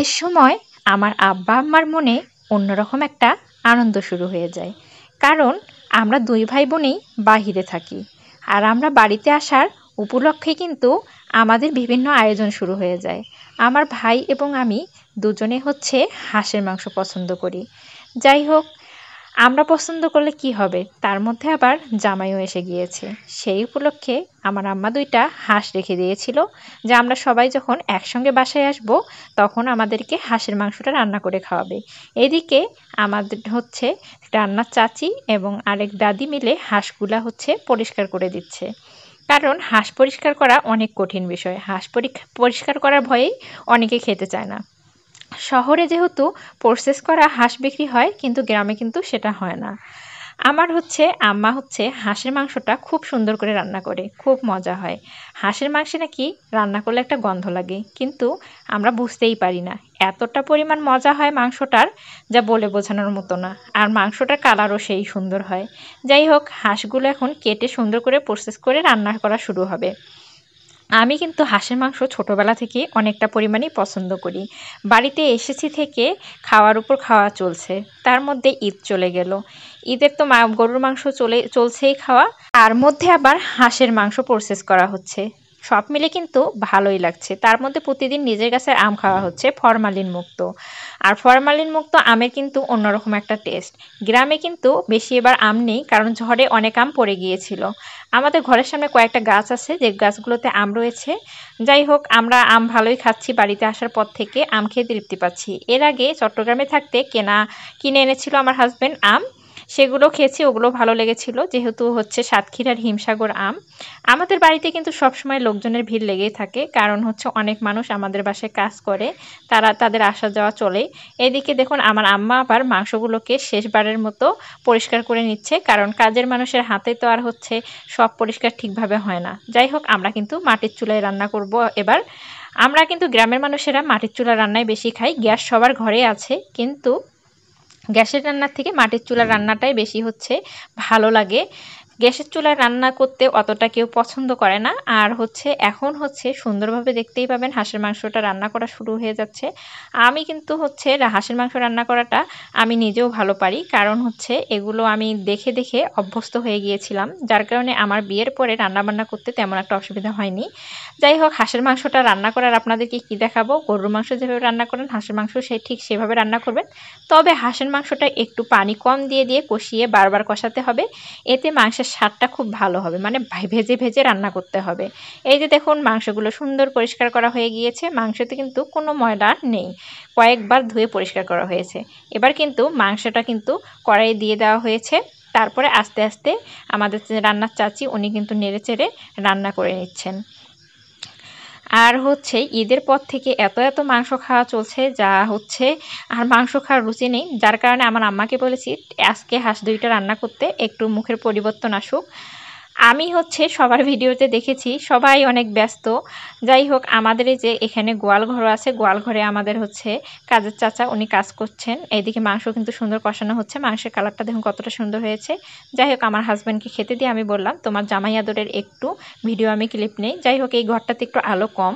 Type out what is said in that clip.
এর সময় আমার আব্বা আম্মার মনে অন্যরকম একটা আনন্দ শুরু হয়ে যায়, কারণ আমরা দুই ভাই বোনেই বাহিরে থাকি। আর আমরা বাড়িতে আসার উপলক্ষে কিন্তু আমাদের বিভিন্ন আয়োজন শুরু হয়ে যায়। আমার ভাই এবং আমি দুজনে হচ্ছে হাঁসের মাংস পছন্দ করি। যাই হোক, আমরা পছন্দ করলে কি হবে, তার মধ্যে আবার জামাইও এসে গিয়েছে। সেই উপলক্ষে আমার আম্মা দুইটা হাঁস রেখে দিয়েছিল, যে আমরা সবাই যখন একসঙ্গে বাসায় আসব তখন আমাদেরকে হাঁসের মাংসটা রান্না করে খাওয়াবে। এদিকে আমাদের হচ্ছে রান্নার চাচি এবং আরেক দাদি মিলে হাঁসগুলা হচ্ছে পরিষ্কার করে দিচ্ছে, কারণ হাঁস পরিষ্কার করা অনেক কঠিন বিষয়। হাঁস পরিষ্কার করার ভয়েই অনেকে খেতে চায় না। শহরে যেহেতু প্রসেস করা হাঁস বিক্রি হয়, কিন্তু গ্রামে কিন্তু সেটা হয় না। আমার হচ্ছে আম্মা হচ্ছে হাঁসের মাংসটা খুব সুন্দর করে রান্না করে, খুব মজা হয়। হাঁসের মাংসে নাকি রান্না করলে একটা গন্ধ লাগে, কিন্তু আমরা বুঝতেই পারি না এতটা পরিমাণ মজা হয় মাংসটার, যা বলে বোঝানোর মতো না। আর মাংসটার কালারও সেই সুন্দর হয়। যাই হোক, হাঁসগুলো এখন কেটে সুন্দর করে প্রসেস করে রান্না করা শুরু হবে। আমি কিন্তু হাঁসের মাংস ছোটোবেলা থেকে অনেকটা পরিমাণেই পছন্দ করি। বাড়িতে এসেছি থেকে খাওয়ার উপর খাওয়া চলছে, তার মধ্যে ঈদ চলে গেল। ঈদের তো গরুর মাংস চলছেই খাওয়া, তার মধ্যে আবার হাঁসের মাংস প্রসেস করা হচ্ছে। সব মিলে কিন্তু ভালোই লাগছে। তার মধ্যে প্রতিদিন নিজের গাছের আম খাওয়া হচ্ছে ফরমালিন মুক্ত। আর ফরমালিন মুক্ত আমের কিন্তু অন্যরকম একটা টেস্ট। গ্রামে কিন্তু বেশি এবার আম নেই, কারণ ঝড়ে অনেক আম পড়ে গিয়েছিল। আমাদের ঘরের সামনে কয়েকটা গাছ আছে, যে গাছগুলোতে আম রয়েছে। যাই হোক, আমরা আম ভালোই খাচ্ছি। বাড়িতে আসার পর থেকে আম খেয়ে তৃপ্তি পাচ্ছি। এর আগে চট্টগ্রামে থাকতে কিনে এনেছিল আমার হাজব্যান্ড আম, সেগুলো খেয়েছি, ওগুলো ভালো লেগেছিল। যেহেতু হচ্ছে সাতক্ষীরার হিমসাগর আম। আমাদের বাড়িতে কিন্তু সবসময় লোকজনের ভিড় লেগেই থাকে, কারণ হচ্ছে অনেক মানুষ আমাদের বাসায় কাজ করে, তাদের আসা যাওয়া চলে। এদিকে দেখুন, আমার আম্মা আবার মাংসগুলোকে শেষবারের মতো পরিষ্কার করে নিচ্ছে, কারণ কাজের মানুষের হাতে তো আর হচ্ছে সব পরিষ্কার ঠিকভাবে হয় না। যাই হোক, আমরা কিন্তু মাটির চুলায় রান্না করব এবার। আমরা কিন্তু গ্রামের মানুষেরা মাটির চুলা রান্নায় বেশি খাই। গ্যাস সবার ঘরে আছে, কিন্তু গ্যাসের রান্নার থেকে মাটির চুলার রান্নাটাই বেশি হচ্ছে ভালো লাগে। গ্যাসের চুলায় রান্না করতে অতটা কেউ পছন্দ করে না। আর হচ্ছে এখন হচ্ছে সুন্দরভাবে দেখতেই পাবেন হাঁসের মাংসটা রান্না করা শুরু হয়ে যাচ্ছে। আমি কিন্তু হচ্ছে হাঁসের মাংস রান্না করাটা আমি নিজেও ভালো পারি, কারণ হচ্ছে এগুলো আমি দেখে দেখে অভ্যস্ত হয়ে গিয়েছিলাম, যার কারণে আমার বিয়ের পরে রান্নাবান্না করতে তেমন একটা অসুবিধা হয়নি। যাই হোক, হাঁসের মাংসটা রান্না করার আপনাদেরকে কী দেখাবো। গরুর মাংস যেভাবে রান্না করেন হাঁসের মাংস ঠিক সেভাবে রান্না করবেন। তবে হাঁসের মাংসটা একটু পানি কম দিয়ে দিয়ে কষিয়ে বারবার কষাতে হবে, এতে মাংসের স্বাদটা খুব ভালো হবে। মানে ভেজে ভেজে রান্না করতে হবে। এই যে দেখুন, মাংসগুলো সুন্দর পরিষ্কার করা হয়ে গিয়েছে। মাংসতে কিন্তু কোনো ময়লা নেই, কয়েকবার ধুয়ে পরিষ্কার করা হয়েছে। এবার কিন্তু মাংসটা কিন্তু কড়াইয়ে দিয়ে দেওয়া হয়েছে। তারপরে আস্তে আস্তে আমাদের রান্নার চাচি উনি কিন্তু নেড়ে চেড়ে রান্না করে নিচ্ছেন। আর হচ্ছে ঈদের পর থেকে এত এত মাংস খাওয়া চলছে, যা হচ্ছে আর মাংস খাওয়ার রুচি নেই। যার কারণে আমার আম্মাকে বলেছি আজকে হাঁস দুইটা রান্না করতে, একটু মুখের পরিবর্তন আসুক। আমি হচ্ছে সবার ভিডিওতে দেখেছি সবাই অনেক ব্যস্ত। যাই হোক, আমাদের এই যে এখানে গোয়ালঘর আছে, গোয়ালঘরে আমাদের হচ্ছে কাজের চাচা উনি কাজ করছেন। এইদিকে মাংস কিন্তু সুন্দর কষানো হচ্ছে। মাংসের কালারটা দেখুন কতটা সুন্দর হয়েছে। যাই হোক, আমার হাজব্যান্ডকে খেতে দিয়ে আমি বললাম তোমার জামাই আদরের একটু ভিডিও আমি ক্লিপ নেই। যাই হোক, এই ঘরটাতে একটু আলো কম,